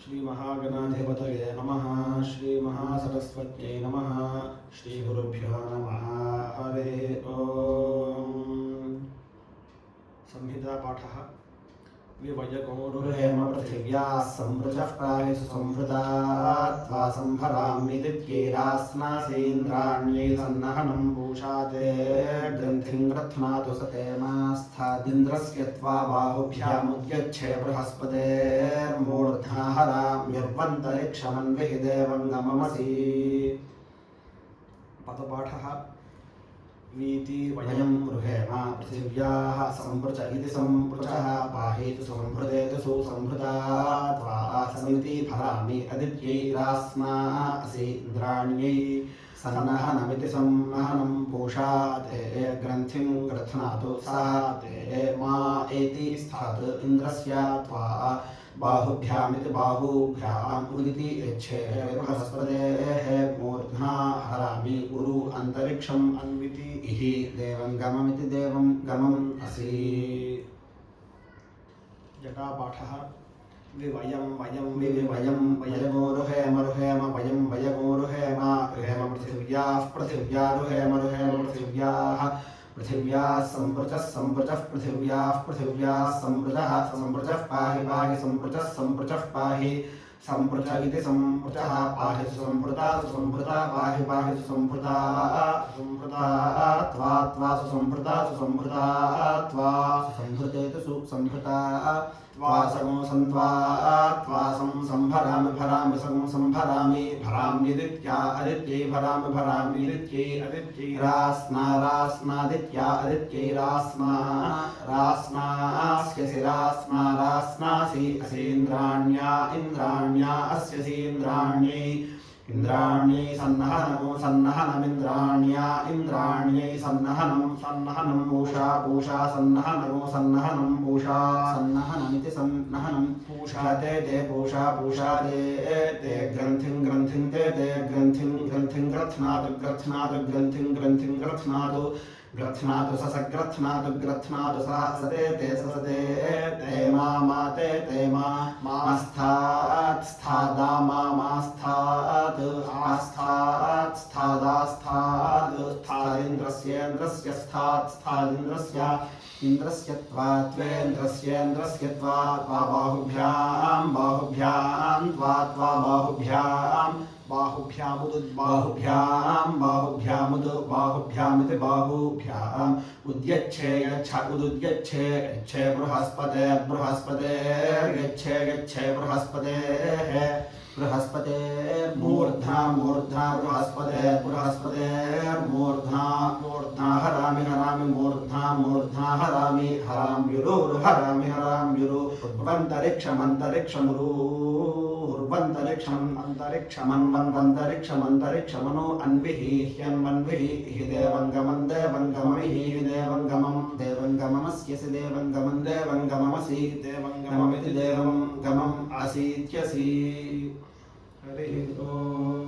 श्री महागणाधिपतये नमः। श्री महासरस्वत्यै नमः। श्री गुरुभ्यो नमः। हरिः ओम्। संहिता पाठः। विवयगोरुहेम पृथिव्याः संवृजः प्राहेषु संवृता त्वा संभराम्यदित्यैरास्नासीन्द्राण्यै सन्नहनं पूषाते ग्रन्थिं ग्रथ्नातु सतेमास्थादिन्द्रस्य त्वा बाहुभ्यामुद्यच्छे बृहस्पतेर्मूर्ध्ना हराम्यर्वन्तरिक्षमन्विः देवं गममसि। पदपाठः। वीति वयं रुहेम पृथिव्याः संवृच इति संवृचः पाहीतु संवृतेतु सुसंवृता त्वा समिति फलामि अदित्यैरास्मासि इन्द्राण्यै सन्नहनमिति संनहनं पूषा ते ग्रन्थिं ग्रथ्नातु सा ते मा एति स्थात् इन्द्रस्य त्वा बाहुभ्यामिति बाहुभ्याम् उदिति यच्छे बृहस्पतेः मूर्ध्ना हरामि उरु अन्तरिक्षम् अन्विति इहि देवं गममिति देवं गमम् असि। जटापाठः। विवयं वयं विवयं वयगोरुहेम रुहेम वयं वयगोरुहेम रुहेम पृथिव्याः पृथिव्या रुहेम रुहेम पृथिव्याः पृथिव्याः संवृचः संवृचः पृथिव्याः पृथिव्याः संवृचः संवृचः पाहि पाहि संवृचः संवृचः पाहि संवृच इति संवृचः पाहि सुसंवृता सुसंवृता पाहि पाहि सुसंवृता सुसंवृता त्वा त्वा सुसंवृता सुसंवृता त्वा सुसंवृतेतु सुसंवृता त्वा सगं सन्त्वा त्वा संभरामि भरामि सगं संभरामि भराम्यदित्या अदित्यै भरामि भराम्यदित्यै अदित्यै रास्ना रास्नादित्या अदित्यै रास्ना रास्नास्यसि रास्ना रास्नासि असीन्द्राण्या इन्द्राण्या अस्यसि इन्द्राण्यै इन्द्राण्यै सन्नहनमो सन्नहनमिन्द्राण्या इन्द्राण्यै सन्नहनं सन्नहनं पूषा पूषा सन्नहनमो सन्नहनं पूषा सन्नहनमिति सन्नहनं पूषा ते पूषा पूषा ते ग्रन्थिं ग्रन्थिं ते ग्रन्थिं ग्रन्थिं ग्रथ्नातु ग्रथ्नातु ग्रन्थिं ग्रन्थिं ग्रथ्नातु ग्रथ्नातु ससग्रथ्नातु ग्रथ्नातु सते ससते ते मा ते मास्थात् स्थादा मास्थात् आस्थात् स्थादास्थात् स्थादिन्द्रस्येन्द्रस्य स्थात् स्थादिन्द्रस्य इन्द्रस्य त्वा त्वेन्द्रस्येन्द्रस्य त्वा बाहुभ्यां बाहुभ्यां त्वा बाहुभ्यां बाहुभ्यामुदु बाहुभ्यामिति बाहुभ्याम् उद्यच्छे यच्छ उदुद्यच्छे यच्छे बृहस्पतेर्यच्छे यच्छे बृहस्पतेर्मूर्ध्ना मूर्ध्ना बृहस्पतेर्मूर्ध्ना मूर्ध्ना हरामि हरामि मूर्ध्ना हरामि हराम्युरु हरामि हराम्युरु उर्वन्तरिक्षमन्तरिक्षमुरु उर्वन्तरिक्षम् अन्तरिक्षमन्वन्तरिक्षमन्तरिक्षमनु अन्विः ह्यन्वन्विः हि देवं गमं देवं गममिहि देवं गममस्यसि देवं गमं देवं गममसि देवं गममिति देवं गमम् असीत्यसि। हरिः ओम्।